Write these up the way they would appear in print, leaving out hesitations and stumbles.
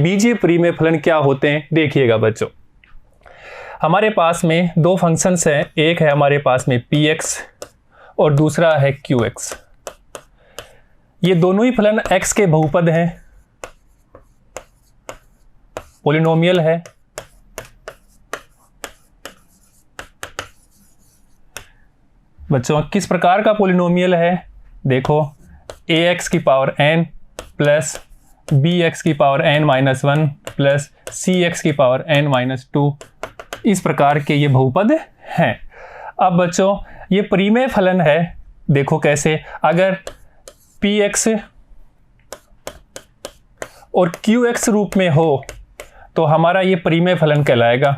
बीजीय परिमेय फलन क्या होते हैं देखिएगा बच्चों। हमारे पास में दो फंक्शंस हैं, एक है हमारे पास में px और दूसरा है qx। ये दोनों ही फलन x के बहुपद हैं, पॉलिनोमियल है। बच्चों किस प्रकार का पॉलिनोमियल है, देखो ax की पावर n प्लस bx की पावर n-1 प्लस cx की पावर n-2, इस प्रकार के ये बहुपद हैं। अब बच्चों ये परिमेय फलन है, देखो कैसे, अगर px और qx रूप में हो तो हमारा ये परिमेय फलन कहलाएगा,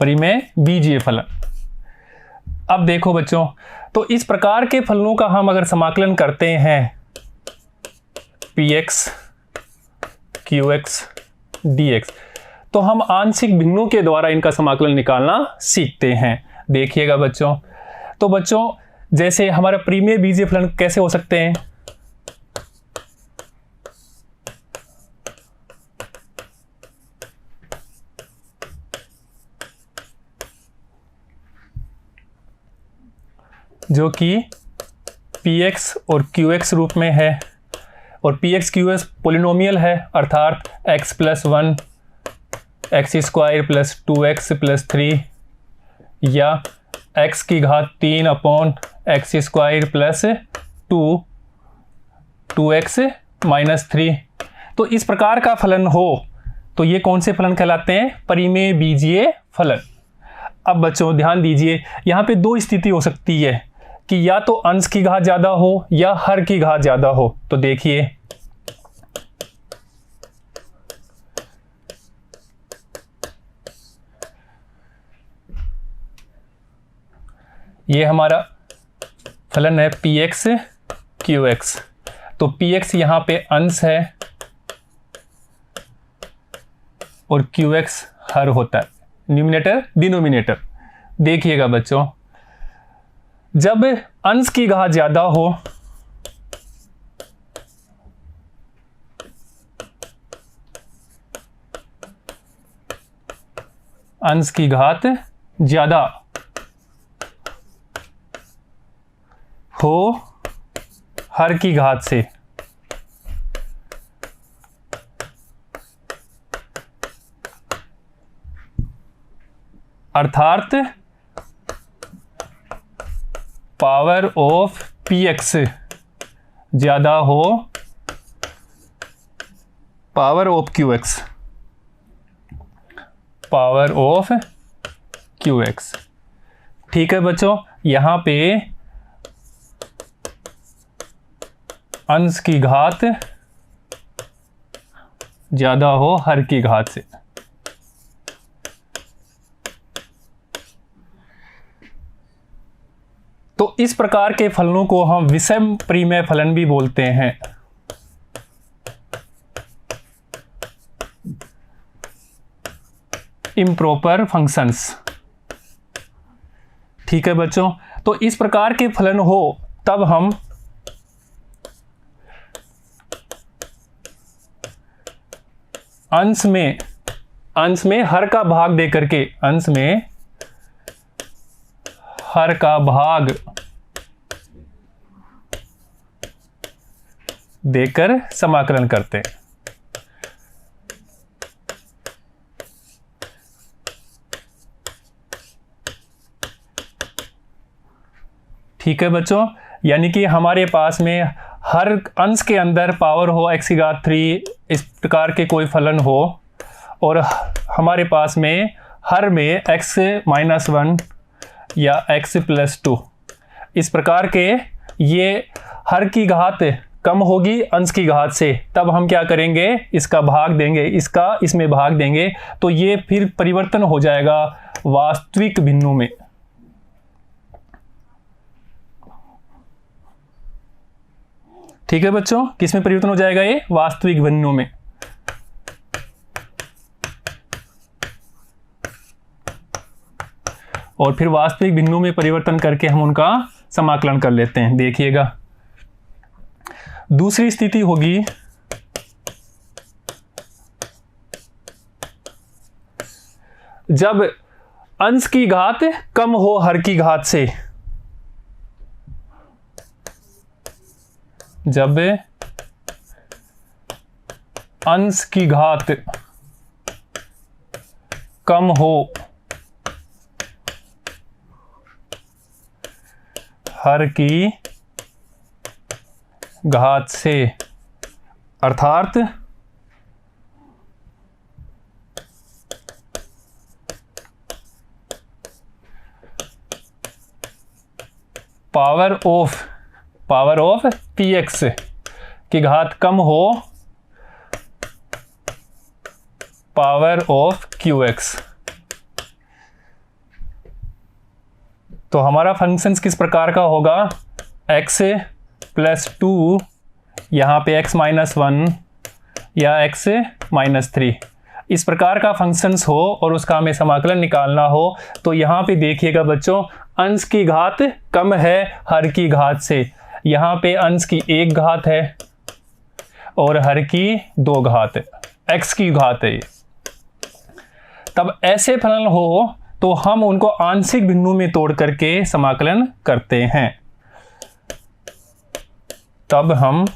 परिमेय बीजीय फलन। अब देखो बच्चों, तो इस प्रकार के फलनों का हम अगर समाकलन करते हैं px qx dx, तो हम आंशिक भिन्नों के द्वारा इनका समाकलन निकालना सीखते हैं। देखिएगा बच्चों, तो बच्चों जैसे हमारा परिमेय बीजीय फलन कैसे हो सकते हैं, जो कि px और qx रूप में है, और px qx पॉलिनोमियल है, अर्थात x + 1 x² + 2x + 3 या x की घात 3 अपॉन x² + 2x - 3। तो इस प्रकार का फलन हो तो ये कौन से फलन कहलाते हैं, परिमेय बीजीय फलन। अब बच्चों ध्यान दीजिए, यहाँ पे दो स्थिति हो सकती है कि या तो अंश की घात ज़्यादा हो या हर की घात ज़्यादा हो। तो देखिए ये हमारा फलन है px qx, तो px यहाँ पे अंश है और qx हर होता है, न्यूमिनेटर डिनोमिनेटर। देखिएगा बच्चों, जब अंश की घात ज्यादा हो अंश की घात ज्यादा हो हर की घात से, अर्थात पावर ऑफ px ज्यादा हो power of qx, power of qx। ठीक है बच्चों, यहां पे अंश की घात ज्यादा हो हर की घात से। तो इस प्रकार के फलनों को हम विषम परिमेय फलन भी बोलते हैं। Improper functions. ठीक है बच्चों, तो इस प्रकार के फलन हो तब हम अंश में हर का भाग दे करके, अंश में हर का भाग देकर समाकलन करते हैं। ठीक है बच्चों, यानी कि हमारे पास में हर अंश के अंदर पावर हो x3, इस प्रकार के कोई फलन हो, और हमारे पास में हर में x-1 या x + 2, इस प्रकार के ये हर की घात कम होगी अंश की घात से, तब हम क्या करेंगे, इसका भाग देंगे, इसका इसमें भाग देंगे, तो ये फिर परिवर्तन हो जाएगा वास्तविक भिन्नों में। ठीक है बच्चों, किस में परिवर्तन हो जाएगा, ये वास्तविक भिन्नों में। और फिर वास्तविक भिन्नों में परिवर्तन करके हम उनका समाकलन कर लेते हैं। देखिएगा दूसरी स्थिति होगी जब अंश की घात कम हो हर की घात से। जब अंश की घात कम हो हर की घात से, अर्थात पावर ऑफ px की घात कम हो पावर ऑफ qx। तो हमारा फंक्शंस किस प्रकार का होगा, x प्लस 2, यहाँ पे x माइनस 1 या x माइनस 3, इस प्रकार का फंक्शंस हो और उसका हमें समाकलन निकालना हो। तो यहाँ पे देखिएगा बच्चों, अंश की घात कम है हर की घात से। यहाँ पे अंश की 1 घात है और हर की 2 घात है, x की घात है। तब ऐसे फलन हो तो हम उनको आंशिक भिन्नों में तोड़ करके समाकलन करते हैं। तब हम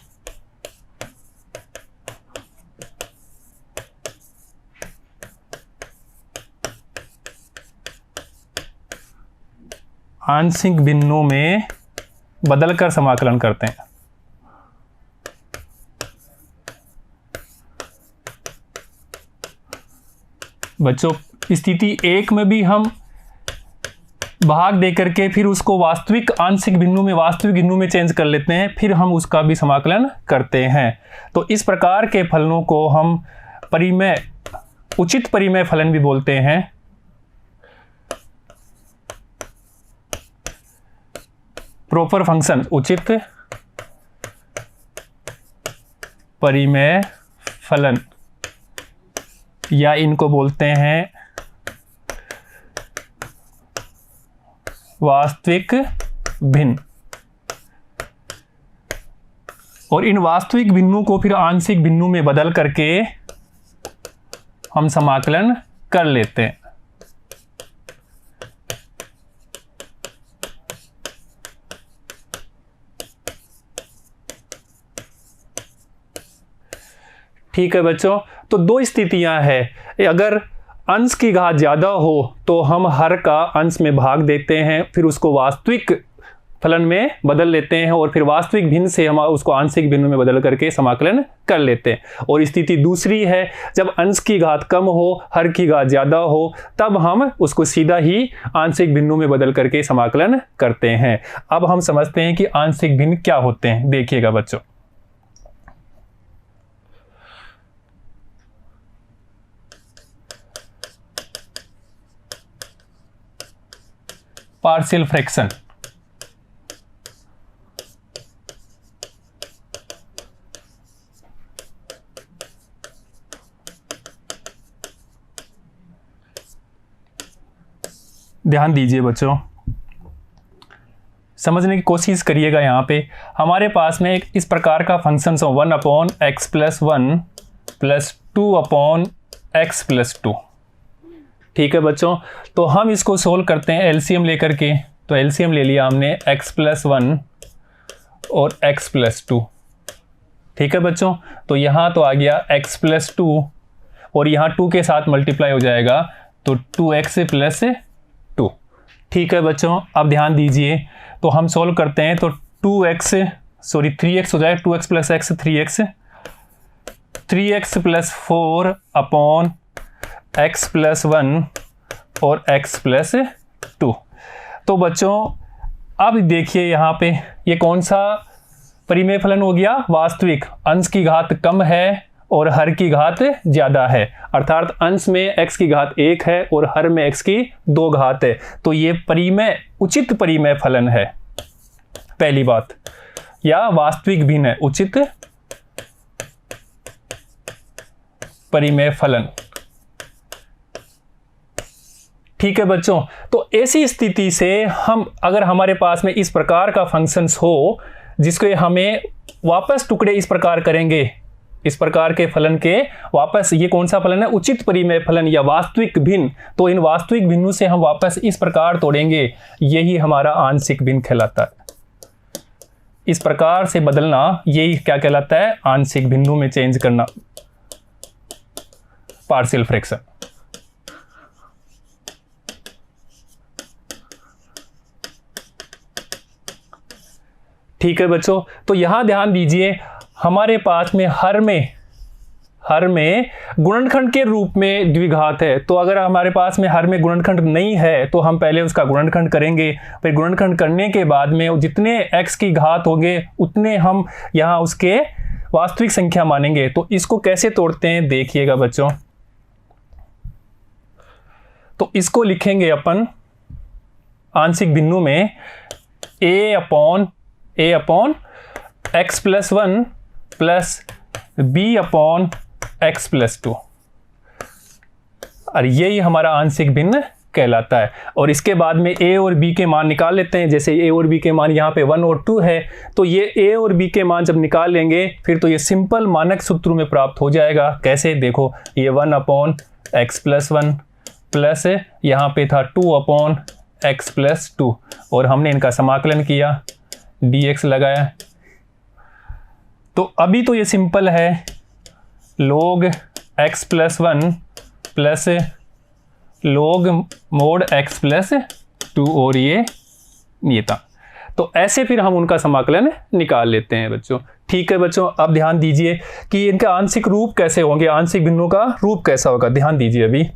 आंशिक भिन्नों में बदलकर समाकलन करते हैं। बच्चों, स्थिति 1 में भी हम भाग दे करके फिर उसको वास्तविक आंशिक भिन्नों में, वास्तविक भिन्नों में चेंज कर लेते हैं, फिर हम उसका भी समाकलन करते हैं। तो इस प्रकार के फलनों को हम परिमेय, उचित परिमेय फलन भी बोलते हैं। प्रॉपर फंक्शन, उचित परिमेय फलन, या इनको बोलते हैं वास्तविक भिन्न। और इन वास्तविक भिन्नों को फिर आंशिक भिन्नों में बदल करके हम समाकलन कर लेते हैं। ठीक है बच्चों, तो 2 स्थितियां हैं। अगर अंश की घात ज़्यादा हो तो हम हर का अंश में भाग देते हैं, फिर उसको वास्तविक फलन में बदल लेते हैं और फिर वास्तविक भिन्न से हम उसको आंशिक भिन्न में बदल करके समाकलन कर लेते हैं। और स्थिति दूसरी है जब अंश की घात कम हो हर की घात ज़्यादा हो, तब हम उसको सीधा ही आंशिक भिन्नों में बदल करके समाकलन करते हैं। अब हम समझते हैं कि आंशिक भिन्न क्या होते हैं। देखिएगा बच्चों, पार्शियल फ्रैक्शन, ध्यान दीजिए बच्चों, समझने की कोशिश करिएगा। यहाँ पे हमारे पास में एक इस प्रकार का फंक्शन हो 1/x + 1 + 2/x + 2। ठीक है बच्चों, तो हम इसको सोल्व करते हैं एलसीएम लेकर के। तो एलसीएम ले लिया हमने x + 1 और x + 2। ठीक है बच्चों, तो यहाँ तो आ गया x + 2 और यहाँ 2 के साथ मल्टीप्लाई हो जाएगा तो 2x + 2। ठीक है बच्चों, अब ध्यान दीजिए, तो हम सोल्व करते हैं तो 3x हो जाएगा, 2x + x 3x, 3x + 4/x + 1 और x + 2। तो बच्चों अब देखिए यहाँ पे ये कौन सा परिमेय फलन हो गया, वास्तविक। अंश की घात कम है और हर की घात ज़्यादा है, अर्थात अंश में x की घात 1 है और हर में x की 2 घात है। तो ये परिमेय, उचित परिमेय फलन है, पहली बात, या वास्तविक भिन्न है, उचित परिमेय फलन। ठीक है बच्चों, तो ऐसी स्थिति से हम, अगर हमारे पास में इस प्रकार का फंक्शंस हो जिसके हमें वापस टुकड़े इस प्रकार करेंगे, इस प्रकार के फलन के वापस, ये कौन सा फलन है, उचित परिमेय फलन या वास्तविक भिन्न। तो इन वास्तविक भिन्नों से हम वापस इस प्रकार तोड़ेंगे, यही हमारा आंशिक भिन्न कहलाता है। इस प्रकार से बदलना, यही क्या कहलाता है, आंशिक भिन्नों में चेंज करना, पार्शियल फ्रैक्शन। ठीक है बच्चों, तो यहां ध्यान दीजिए, हमारे पास में हर में गुणनखंड के रूप में द्विघात है। तो अगर हमारे पास में हर में गुणनखंड नहीं है तो हम पहले उसका गुणनखंड करेंगे, फिर गुणनखंड करने के बाद में जितने x की घात होंगे उतने हम यहाँ उसके वास्तविक संख्या मानेंगे। तो इसको कैसे तोड़ते हैं देखिएगा बच्चों। तो इसको लिखेंगे अपन आंशिक भिन्नों में a upon x plus 1 plus b upon x plus 2, और यही हमारा आंशिक भिन्न कहलाता है। और इसके बाद में a और b के मान निकाल लेते हैं। जैसे a और b के मान यहाँ पे 1 और 2 है, तो ये a और b के मान जब निकाल लेंगे फिर तो ये सिंपल मानक सूत्र में प्राप्त हो जाएगा। कैसे, देखो ये 1 अपॉन x प्लस 1 प्लस यहाँ पे था 2 अपॉन x प्लस 2, और हमने इनका समाकलन किया, dx लगाया। तो अभी तो ये सिंपल है, log x plus 1 plus log mode x plus 2, और ये था। तो ऐसे फिर हम उनका समाकलन निकाल लेते हैं बच्चों। ठीक है बच्चों, अब ध्यान दीजिए कि इनका आंशिक रूप कैसे होंगे, आंशिक भिन्नों का रूप कैसा होगा, ध्यान दीजिए। अभी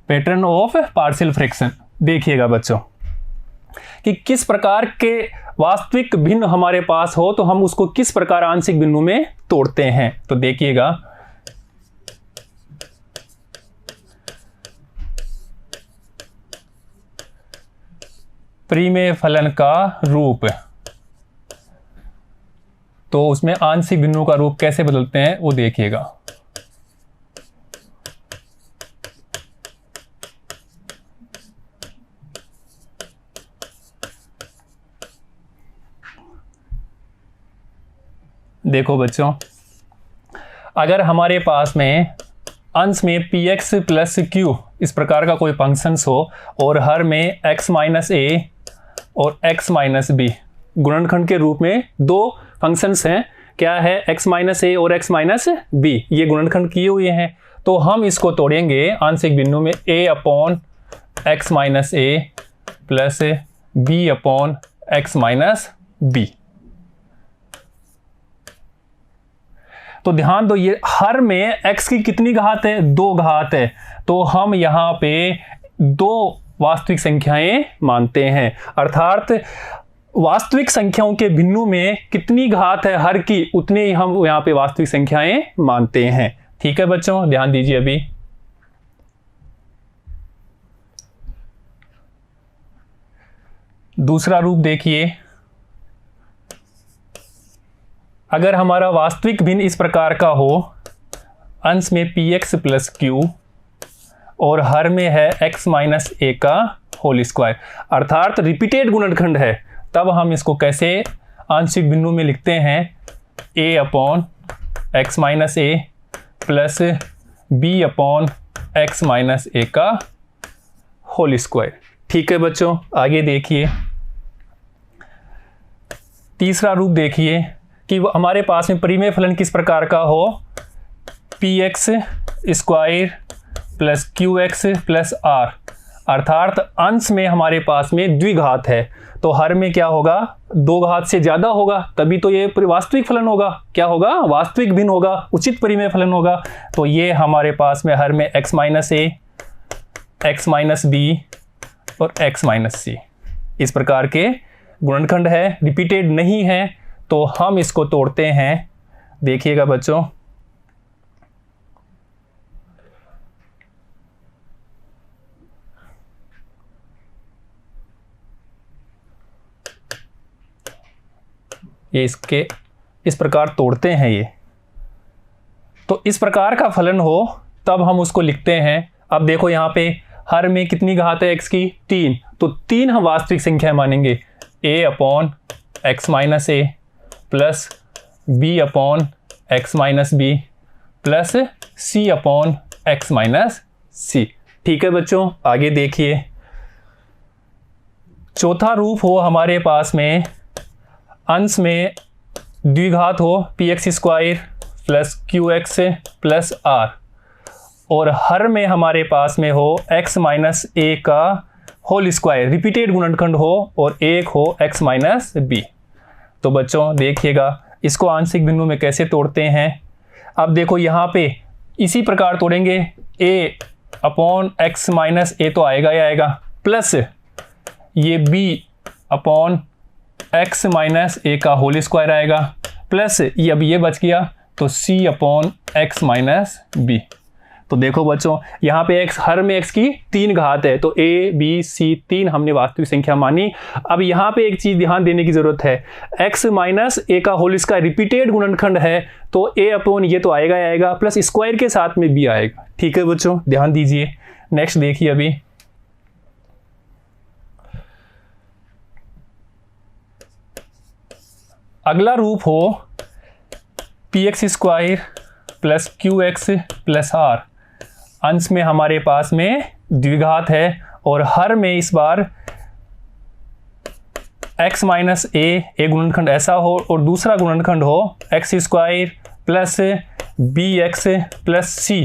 पैटर्न ऑफ पार्शियल फ्रैक्शन देखिएगा बच्चों कि किस प्रकार के वास्तविक भिन्न हमारे पास हो तो हम उसको किस प्रकार आंशिक भिन्नों में तोड़ते हैं। तो देखिएगा, परिमेय फलन का रूप, तो उसमें आंशिक भिन्नों का रूप कैसे बदलते हैं वो देखिएगा। देखो बच्चों, अगर हमारे पास में अंश में px प्लस q इस प्रकार का कोई फंक्शंस हो और हर में x माइनस a और x माइनस b गुणनखंड के रूप में दो फंक्शंस हैं, क्या है, x माइनस a और x माइनस b, ये गुणनखंड किए हुए हैं। तो हम इसको तोड़ेंगे आंशिक भिन्नों में a upon x minus a plus b upon x minus b। तो ध्यान दो, ये हर में x की कितनी घात है, 2 घात है। तो हम यहाँ पे 2 वास्तविक संख्याएं मानते हैं, अर्थात वास्तविक संख्याओं के भिन्नों में कितनी घात है हर की, उतने ही हम यहाँ पे वास्तविक संख्याएं मानते हैं। ठीक है बच्चों, ध्यान दीजिए। अभी दूसरा रूप देखिए, अगर हमारा वास्तविक भिन्न इस प्रकार का हो, अंश में px प्लस q और हर में है x माइनस a का होल स्क्वायर, अर्थात रिपीटेड गुणनखंड है, तब हम इसको कैसे आंशिक भिन्नों में लिखते हैं, a upon x minus a plus b upon x minus a का होल स्क्वायर। ठीक है बच्चों, आगे देखिए। तीसरा रूप देखिए कि हमारे पास में परिमेय फलन किस प्रकार का हो, px square plus qx plus r, अर्थात अंश में हमारे पास में द्विघात है, तो हर में क्या होगा, 2 घात से ज्यादा होगा, तभी तो ये वास्तविक फलन होगा, क्या होगा, वास्तविक भिन्न होगा, उचित परिमेय फलन होगा। तो ये हमारे पास में हर में x minus a, x minus b और x माइनस c इस प्रकार के गुणनखंड है, रिपीटेड नहीं है, तो हम इसको तोड़ते हैं। देखिएगा बच्चों, ये इसके इस प्रकार तोड़ते हैं ये, तो इस प्रकार का फलन हो तब हम उसको लिखते हैं। अब देखो यहाँ पे हर में कितनी घात है x की 3, तो 3 हम वास्तविक संख्या मानेंगे, a upon x minus A plus b upon x minus B plus c upon x minus C. ठीक है बच्चों, आगे देखिए। चौथा रूप हो हमारे पास में अंश में द्विघात हो px square plus qx plus r, और हर में हमारे पास में हो x माइनस ए का होल स्क्वायर, रिपीटेड गुणनखंड हो और एक हो x माइनस बी। तो बच्चों देखिएगा इसको आंशिक भिन्नों में कैसे तोड़ते हैं। अब देखो यहाँ पे इसी प्रकार तोड़ेंगे, a अपॉन x माइनस ए तो आएगा ही आएगा, प्लस ये b अपॉन x माइनस ए का होल स्क्वायर आएगा, प्लस ये अब ये बच गया तो c upon x minus b. तो देखो बच्चों यहाँ पे x हर में x की 3 घात है, तो a b c 3 हमने वास्तविक संख्या मानी। अब यहाँ पे एक चीज़ ध्यान देने की ज़रूरत है, x माइनस ए का होल स्क्वायर रिपीटेड गुणनखंड है, तो a अपॉन ये तो आएगा ही आएगा, प्लस स्क्वायर के साथ में b आएगा। ठीक है बच्चों, ध्यान दीजिए। नेक्स्ट देखिए, अभी अगला रूप हो px square plus qx plus r, अंश में हमारे पास में द्विघात है और हर में इस बार x माइनस ए गुणनखंड ऐसा हो और दूसरा गुणनखंड हो x square plus bx plus c,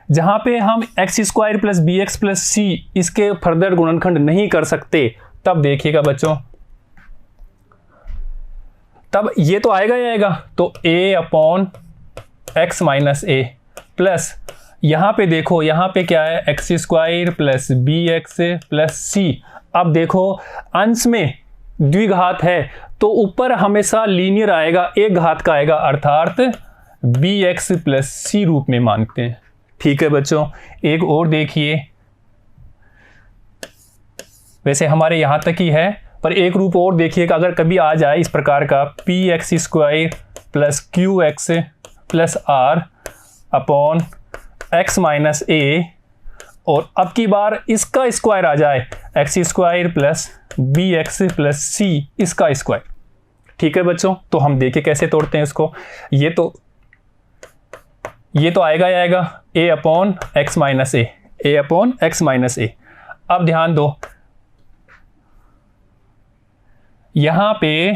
जहाँ पे हम x square plus bx plus c इसके फर्दर गुणनखंड नहीं कर सकते। तब देखिएगा बच्चों, तब ये तो आएगा ही आएगा, तो a upon x minus A plus यहाँ पे देखो यहाँ पे क्या है x square plus bx plus c। अब देखो अंश में द्विघात है तो ऊपर हमेशा लीनियर आएगा, एक घात का आएगा, अर्थात bx प्लस c रूप में मानते हैं। ठीक है बच्चों, एक और देखिए, वैसे हमारे यहाँ तक ही है पर एक रूप और देखिएगा, अगर कभी आ जाए इस प्रकार का px square plus qx plus r upon x minus A, और अब की बार इसका स्क्वायर आ जाए x square plus bx plus c इसका स्क्वायर। ठीक है बच्चों, तो हम देखिए कैसे तोड़ते हैं इसको। ये तो आएगा ही आएगा a upon x minus A, a upon x minus A. अब ध्यान दो यहाँ पे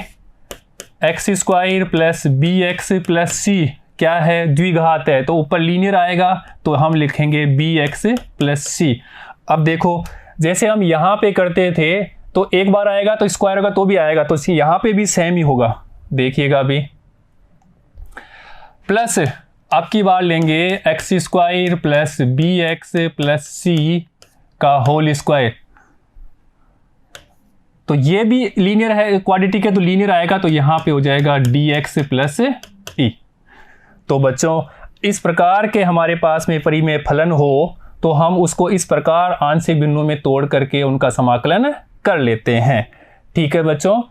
x square plus bx plus c क्या है, द्विघात है, तो ऊपर लीनियर आएगा तो हम लिखेंगे bx प्लस c। अब देखो जैसे हम यहाँ पे करते थे तो एक बार आएगा तो स्क्वायर होगा तो भी आएगा, तो यहाँ पे भी सेम ही होगा। देखिएगा अभी प्लस अब की बार लेंगे x square plus bx plus c का होल स्क्वायर, तो ये भी लीनियर है, क्वाड्रेटिक है तो लीनियर आएगा, तो यहाँ पे हो जाएगा dx प्लस e। तो बच्चों इस प्रकार के हमारे पास में परिमेय फलन हो तो हम उसको इस प्रकार आंशिक बिंदुओं में तोड़ करके उनका समाकलन कर लेते हैं। ठीक है बच्चों,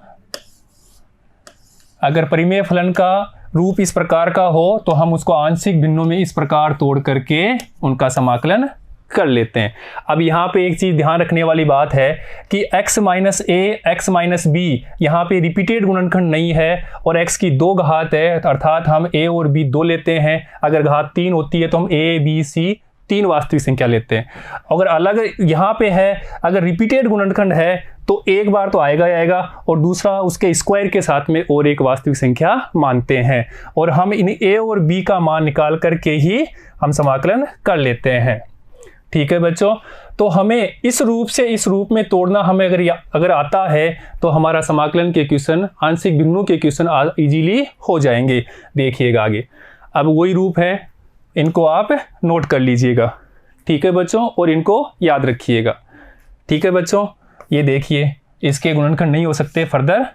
अगर परिमेय फलन का रूप इस प्रकार का हो तो हम उसको आंशिक भिन्नों में इस प्रकार तोड़ करके उनका समाकलन कर लेते हैं। अब यहाँ पे एक चीज़ ध्यान रखने वाली बात है कि x माइनस ए एक्स माइनस बी यहाँ पे रिपीटेड गुणनखंड नहीं है और x की 2 घात है, अर्थात हम a और b 2 लेते हैं। अगर घात 3 होती है तो हम a b c 3 वास्तविक संख्या लेते हैं। अगर अलग यहाँ पे है, अगर रिपीटेड गुणनखंड है तो एक बार तो आएगा ही आएगा और दूसरा उसके स्क्वायर के साथ में और एक वास्तविक संख्या मानते हैं, और हम इन a और b का मान निकाल करके ही हम समाकलन कर लेते हैं। ठीक है बच्चों, तो हमें इस रूप से इस रूप में तोड़ना हमें अगर आता है तो हमारा समाकलन के क्वेश्चन, आंशिक बिंदुओं के क्वेश्चन इजीली हो जाएंगे। देखिएगा आगे, अब वही रूप है, इनको आप नोट कर लीजिएगा। ठीक है बच्चों, और इनको याद रखिएगा। ठीक है बच्चों, ये देखिए इसके गुणनखंड नहीं हो सकते फर्दर।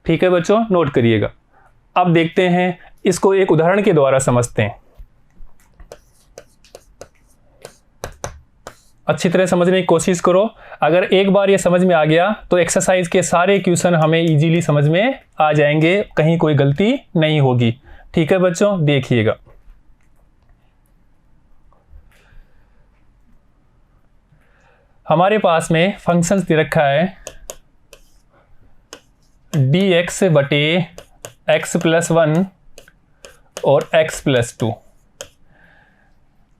ठीक है बच्चों, नोट करिएगा। अब देखते हैं इसको एक उदाहरण के द्वारा समझते हैं। अच्छी तरह समझने की कोशिश करो। अगर एक बार ये समझ में आ गया तो एक्सरसाइज के सारे क्वेश्चन हमें इजीली समझ में आ जाएंगे, कहीं कोई गलती नहीं होगी। ठीक है बच्चों, देखिएगा। हमारे पास में फंक्शन दे रखा है dx बटे x+1 और x+2,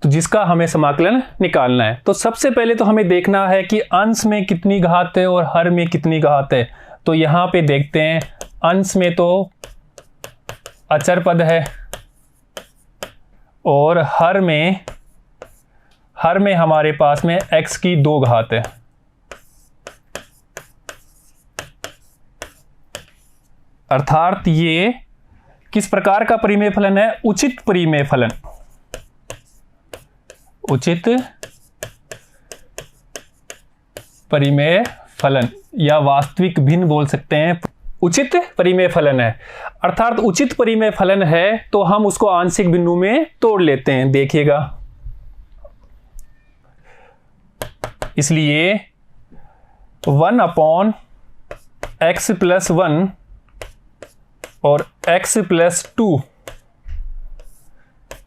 तो जिसका हमें समाकलन निकालना है। तो सबसे पहले तो हमें देखना है कि अंश में कितनी घात है और हर में कितनी घात है। तो यहाँ पे देखते हैं, अंश में तो अचर पद है और हर में हमारे पास में x की 2 घात है। अर्थात ये किस प्रकार का परिमेय फलन है? उचित परिमेय फलन। उचित परिमेय फलन या वास्तविक भिन्न बोल सकते हैं। उचित परिमेय फलन है, अर्थात उचित परिमेय फलन है तो हम उसको आंशिक बिंदु में तोड़ लेते हैं। देखिएगा, इसलिए 1/x+1 और x+2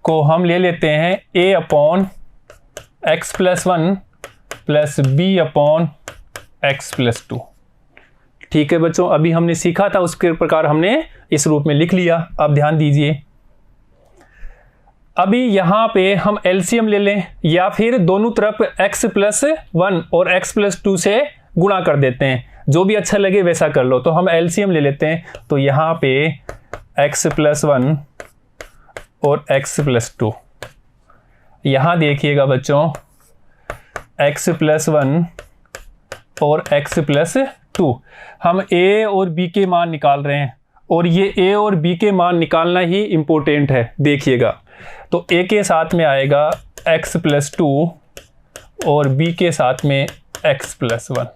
को हम ले लेते हैं a/x+1 प्लस b/x+2। ठीक है बच्चों, अभी हमने सीखा था उसके प्रकार हमने इस रूप में लिख लिया। अब ध्यान दीजिए, अभी यहाँ पे हम एलसीएम ले लें या फिर दोनों तरफ x+1 और x+2 से गुणा कर देते हैं, जो भी अच्छा लगे वैसा कर लो। तो हम एलसीएम ले लेते हैं, तो यहाँ पे x+1 और x+2, यहाँ देखिएगा बच्चों x+1 और x+2, हम a और b के मान निकाल रहे हैं और ये a और b के मान निकालना ही इम्पोर्टेंट है। देखिएगा, तो a के साथ में आएगा x+2 और b के साथ में x+1।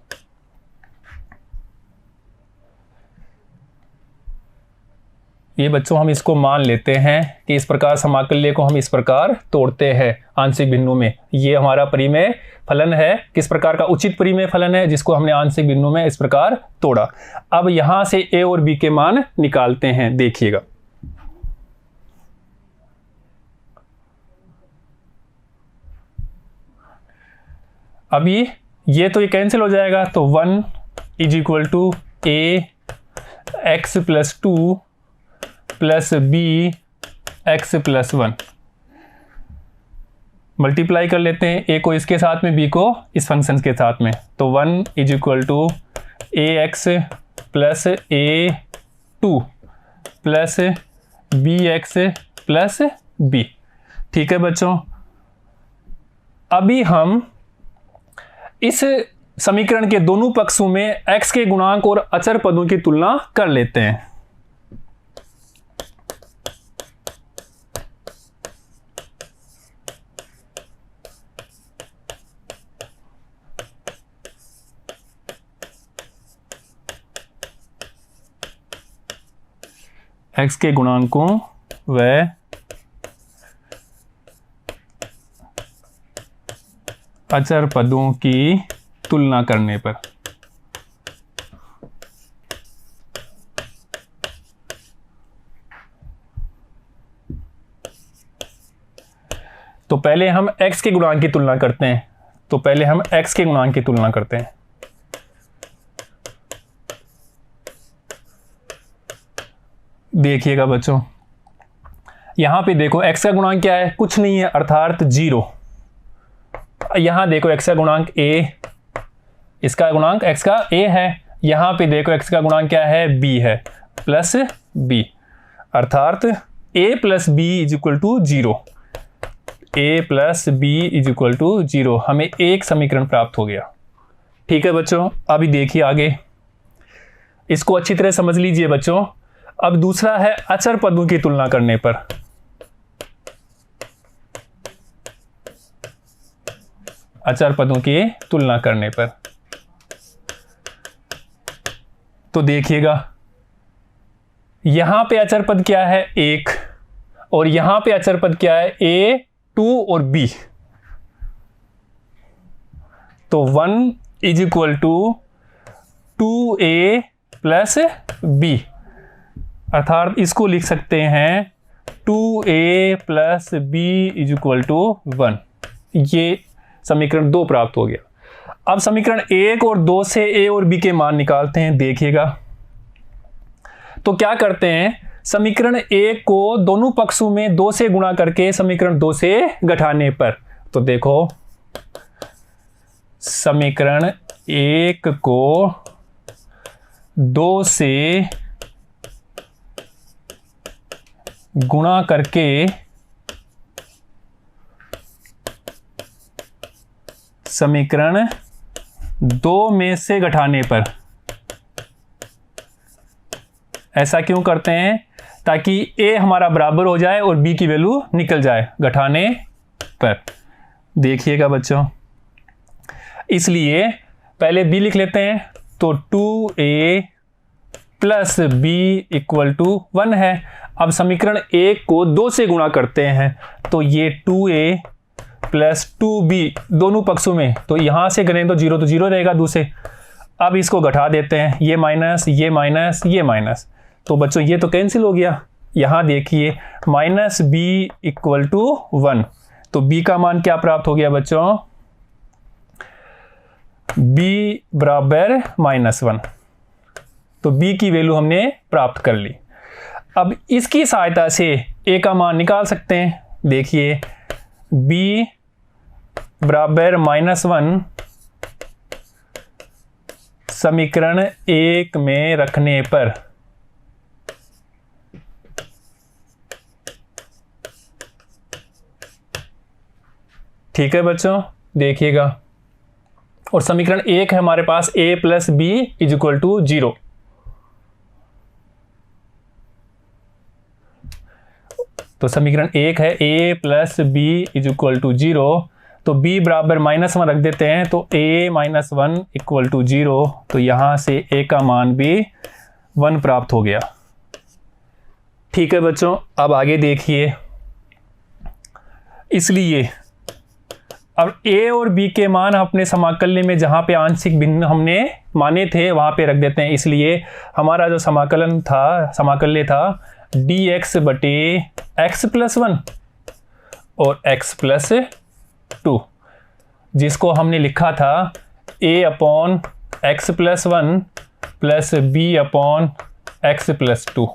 ये बच्चों हम इसको मान लेते हैं कि इस प्रकार समाकल्य को हम इस प्रकार तोड़ते हैं आंशिक बिंदु में। ये हमारा परिमेय फलन है, किस प्रकार का? उचित परिमेय फलन है, जिसको हमने आंशिक बिंदु में इस प्रकार तोड़ा। अब यहां से a और b के मान निकालते हैं। देखिएगा, अभी ये तो ये कैंसिल हो जाएगा, तो 1 = a x+2 plus b x+1 multiply कर लेते हैं, a को इसके साथ में, b को इस फंक्शन के साथ में। तो 1 = ax plus a2 plus bx plus b। ठीक है बच्चों, अभी हम इस समीकरण के दोनों पक्षों में x के गुणांक और अचर पदों की तुलना कर लेते हैं। x के गुणांकों व अचर पदों की तुलना करने पर तो पहले हम x के गुणांक की तुलना करते हैं। तो पहले हम x के गुणांक की तुलना करते हैं। देखिएगा बच्चों, यहां पे देखो x का गुणांक क्या है? कुछ नहीं है, अर्थात 0। यहां देखो x का गुणांक a, इसका गुणांक x का a है। यहां पे देखो x का गुणांक क्या है? b है, प्लस b, अर्थात a plus b = 0। a plus b = 0, हमें एक समीकरण प्राप्त हो गया। ठीक है बच्चों, अभी देखिए आगे, इसको अच्छी तरह समझ लीजिए बच्चों। अब दूसरा है अचर पदों की तुलना करने पर। अचर पदों की तुलना करने पर तो देखिएगा, यहां पे अचर पद क्या है? 1, और यहां पे अचर पद क्या है? a, 2 और b। तो 1 is equal to 2a plus b, अर्थात इसको लिख सकते हैं 2a plus b is equal to 1। ये समीकरण 2 प्राप्त हो गया। अब समीकरण 1 और 2 से a और b के मान निकालते हैं। देखिएगा, तो क्या करते हैं, समीकरण 1 को दोनों पक्षों में 2 से गुणा करके समीकरण 2 से घटाने पर, तो देखो समीकरण 1 को 2 से गुणा करके समीकरण 2 में से घटाने पर, ऐसा क्यों करते हैं, ताकि a हमारा बराबर हो जाए और b की वैल्यू निकल जाए घटाने पर। देखिएगा बच्चों, इसलिए पहले b लिख लेते हैं, तो 2a plus b equal to 1 है। अब समीकरण 1 को 2 से गुणा करते हैं, तो ये 2a प्लस 2b दोनों पक्षों में, तो यहाँ से करें तो 0 रहेगा दूसरे। अब इसको घटा देते हैं, ये माइनस ये माइनस ये माइनस, तो बच्चों ये तो कैंसिल हो गया। यहाँ देखिए माइनस b इक्वल टू 1, तो b का मान क्या प्राप्त हो गया बच्चों, b बराबर -1, तो b की वैल्यू हमने प्राप्त कर ली। अब इसकी सहायता से a का मान निकाल सकते हैं। देखिए b बराबर -1 समीकरण 1 में रखने पर, ठीक है बच्चों, देखिएगा, और समीकरण 1 है हमारे पास a plus b is equal to 0। तो समीकरण 1 है a plus b is equal to 0, तो b बराबर -1 रख देते हैं, तो a -1 इक्वल टू 0, तो यहाँ से a का मान भी 1 प्राप्त हो गया। ठीक है बच्चों, अब आगे देखिए, इसलिए अब a और b के मान अपने समाकल्य में जहाँ पे आंशिक भिन्न हमने माने थे वहाँ पे रख देते हैं। इसलिए हमारा जो समाकल्य था dx बटे x प्लस 1 और x प्लस 2, जिसको हमने लिखा था a upon x plus 1 plus b upon x plus 2,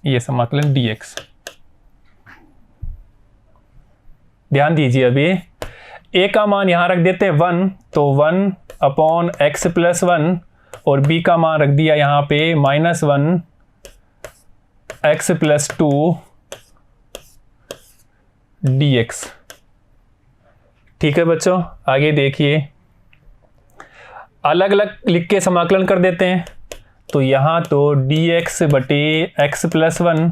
ये समाकलन dx। ध्यान दीजिए, अभी a का मान यहाँ रख देते हैं 1, तो 1 अपॉन x प्लस 1 और b का मान रख दिया यहाँ पे -1 x प्लस 2 dx। ठीक है बच्चों, आगे देखिए, अलग अलग लिख के समाकलन कर देते हैं। तो यहाँ तो dx बटे x प्लस 1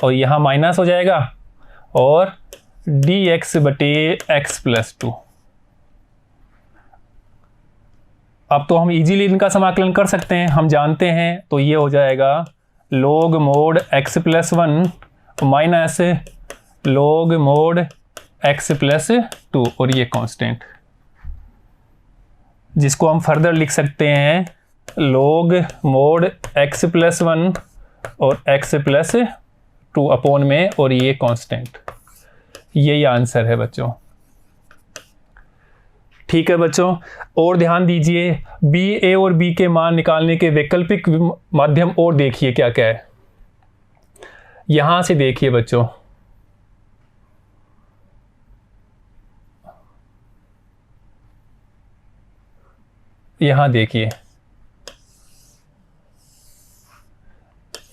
और यहाँ माइनस हो जाएगा, और dx बटे x प्लस 2। अब तो हम इजीली इनका समाकलन कर सकते हैं, हम जानते हैं, तो ये हो जाएगा log mode x plus 1 minus log mode x plus 2, और ये कांस्टेंट, जिसको हम फर्दर लिख सकते हैं log मोड x प्लस 1 और x प्लस 2 अपॉन में, और ये कांस्टेंट। यही आंसर है बच्चों। ठीक है बच्चों, और ध्यान दीजिए, b a और b के मान निकालने के वैकल्पिक माध्यम और देखिए क्या क्या है। यहां से देखिए बच्चों, यहां देखिए,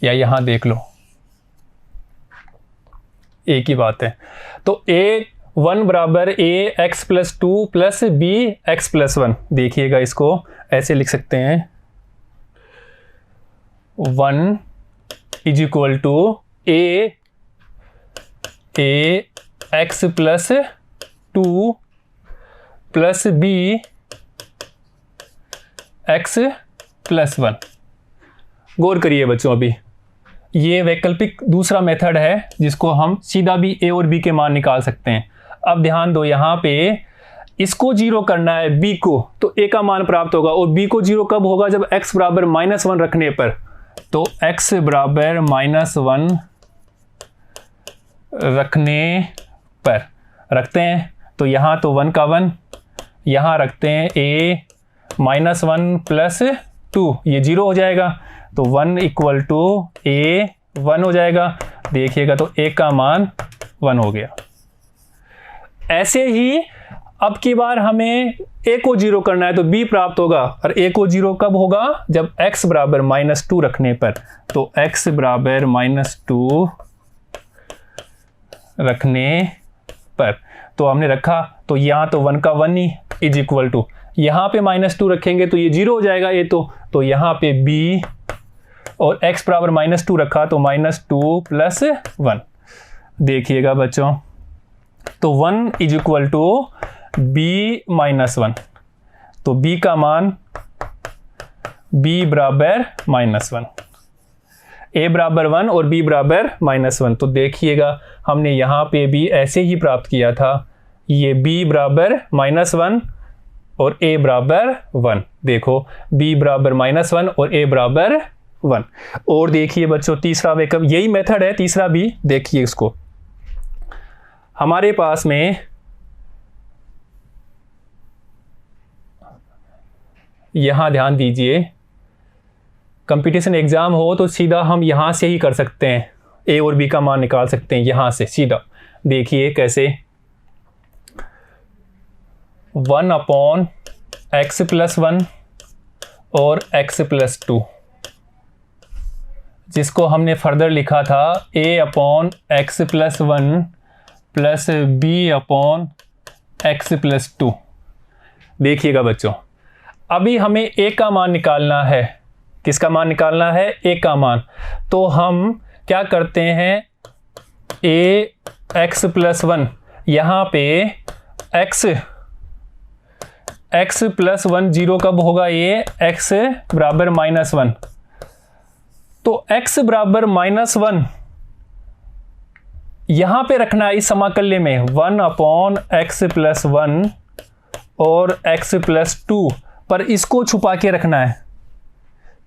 या यहां देख लो, एक ही बात है। तो a1 बराबर a x plus 2 plus b x plus 1, देखिएगा इसको ऐसे लिख सकते हैं, 1 is equal to a x plus 2 plus b x plus 1। गौर करिए बच्चों, अभी ये वैकल्पिक दूसरा मेथड है जिसको हम सीधा भी a और b के मान निकाल सकते हैं। अब ध्यान दो, यहाँ पे इसको जीरो करना है b को, तो a का मान प्राप्त होगा। और b को जीरो कब होगा? जब x बराबर -1 रखने पर। तो x बराबर -1 रखने पर रखते हैं, तो यहाँ तो 1 का 1, यहाँ रखते हैं a -1 प्लस 2, ये 0 हो जाएगा। तो 1 इक्वल टू a 1 हो जाएगा। देखिएगा तो a का मान 1 हो गया। ऐसे ही अब की बार हमें a को जीरो करना है, तो b प्राप्त होगा। और a को जीरो कब होगा? जब x बराबर -2 रखने पर। तो x बराबर -2 रखने पर, तो हमने रखा, तो यहाँ तो 1 का 1 ही इज इक्वल टू, यहाँ पे -2 रखेंगे तो ये 0 हो जाएगा ये तो यहाँ पे b, और x बराबर -2 रखा तो -2 प्लस 1। देखिएगा बच्चों, तो 1 इज इक्वल टू b -1, तो b का मान b बराबर -1, a बराबर 1 और b बराबर -1। तो देखिएगा हमने यहाँ पे भी ऐसे ही प्राप्त किया था, ये b बराबर -1 और a बराबर 1। देखो b बराबर -1 और a बराबर 1। और देखिए बच्चों तीसरा वैकल्प, यही मेथड है तीसरा भी, देखिए इसको। हमारे पास में यहाँ ध्यान दीजिए, कंपटीशन एग्जाम हो तो सीधा हम यहाँ से ही कर सकते हैं, a और b का मान निकाल सकते हैं यहाँ से सीधा। देखिए कैसे, 1/x+1 और x+2, जिसको हमने फर्दर लिखा था a/x+1 प्लस b/x+2। देखिएगा बच्चों, अभी हमें a का मान निकालना है। किसका मान निकालना है? a का मान। तो हम क्या करते हैं, ax+1, यहाँ पे x+1 0 कब होगा? ये x बराबर -1, तो x बराबर -1 यहाँ पे रखना है इस समाकल्य में, 1/x+1 और x+2 पर इसको छुपा के रखना है।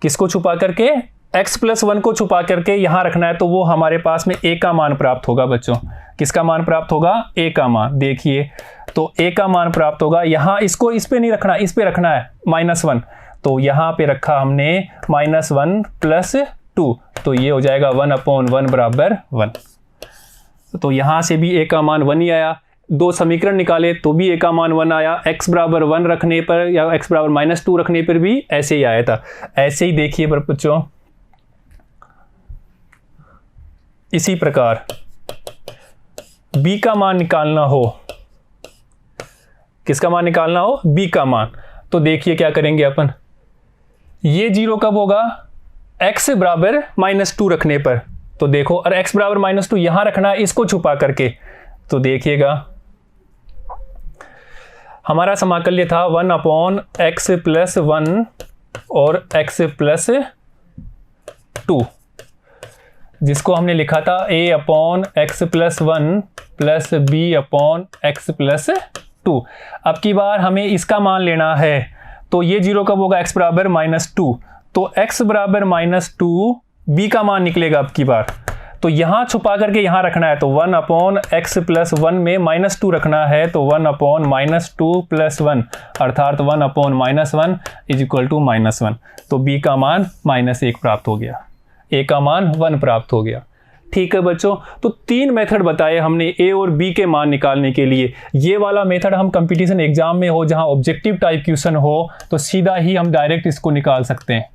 किसको छुपा करके? x+1 को छुपा करके यहाँ रखना है, तो वो हमारे पास में a का मान प्राप्त होगा बच्चों। किसका मान प्राप्त होगा? a का मान। देखिए तो a का मान प्राप्त होगा, यहाँ इसको इस पे नहीं रखना, इस पे रखना है -1, तो यहाँ पे रखा हमने -1 प्लस 2, तो ये हो जाएगा 1/1 बराबर 1। तो यहाँ से भी a का मान 1 ही आया। दो समीकरण निकाले तो भी a का मान 1 आया, x बराबर 1 रखने पर या x बराबर -2 रखने पर भी ऐसे ही आया था। ऐसे ही देखिए बच्चों, इसी प्रकार b का मान निकालना हो, किसका मान निकालना हो? b का मान। तो देखिए क्या करेंगे अपन, ये 0 कब होगा? x बराबर -2 रखने पर। तो देखो, और x बराबर -2 यहां रखना है इसको छुपा करके। तो देखिएगा हमारा समाकल्य था 1/x+1 और x+2, जिसको हमने लिखा था a/x+1 प्लस b/x+2। अब की बार हमें इसका मान लेना है, तो ये 0 कब होगा? x बराबर -2, तो x बराबर -2 b का मान निकलेगा अब की बार। तो यहाँ छुपा करके यहाँ रखना है, तो 1/x+1 में -2 रखना है, तो 1/-2 + 1 अर्थात 1/-1 इज इक्वल टू -1। तो b का मान -1 प्राप्त हो गया, a का मान 1 प्राप्त हो गया। ठीक है बच्चों, तो 3 मेथड बताए हमने a और b के मान निकालने के लिए। ये वाला मेथड हम कंपटीशन एग्जाम में हो, जहां ऑब्जेक्टिव टाइप क्वेश्चन हो, तो सीधा ही हम डायरेक्ट इसको निकाल सकते हैं।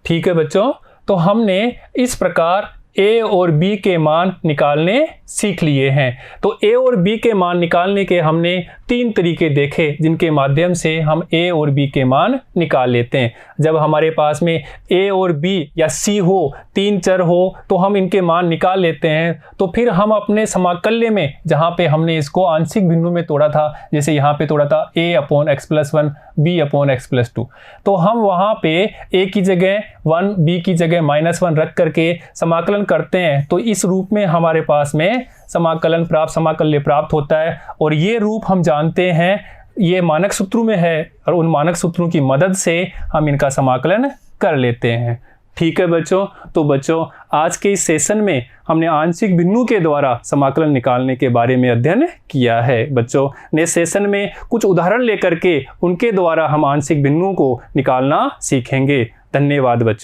ठीक है बच्चों, तो हमने इस प्रकार a और b के मान निकालने सीख लिए हैं। तो a और b के मान निकालने के हमने 3 तरीके देखे, जिनके माध्यम से हम a और b के मान निकाल लेते हैं। जब हमारे पास में a और b या c हो, 3 चर हो, तो हम इनके मान निकाल लेते हैं। तो फिर हम अपने समाकल्य में, जहाँ पे हमने इसको आंशिक बिंदु में तोड़ा था, जैसे यहाँ पे तोड़ा था a/x+1 b/x+2। तो हम वहाँ पे a की जगह 1, b की जगह -1 रख करके समाकलन करते हैं, तो इस रूप में हमारे पास में समाकल्य प्राप्त होता है। और ये रूप हम जानते हैं, ये मानक सूत्रों में है, और उन मानक सूत्रों की मदद से हम इनका समाकलन कर लेते हैं। ठीक है बच्चों, तो बच्चों आज के इस सेशन में हमने आंशिक भिन्नों के द्वारा समाकलन निकालने के बारे में अध्ययन किया है। बच्चों नेक्स्ट सेशन में कुछ उदाहरण लेकर के उनके द्वारा हम आंशिक भिन्नों को निकालना सीखेंगे। धन्यवाद बच्चों।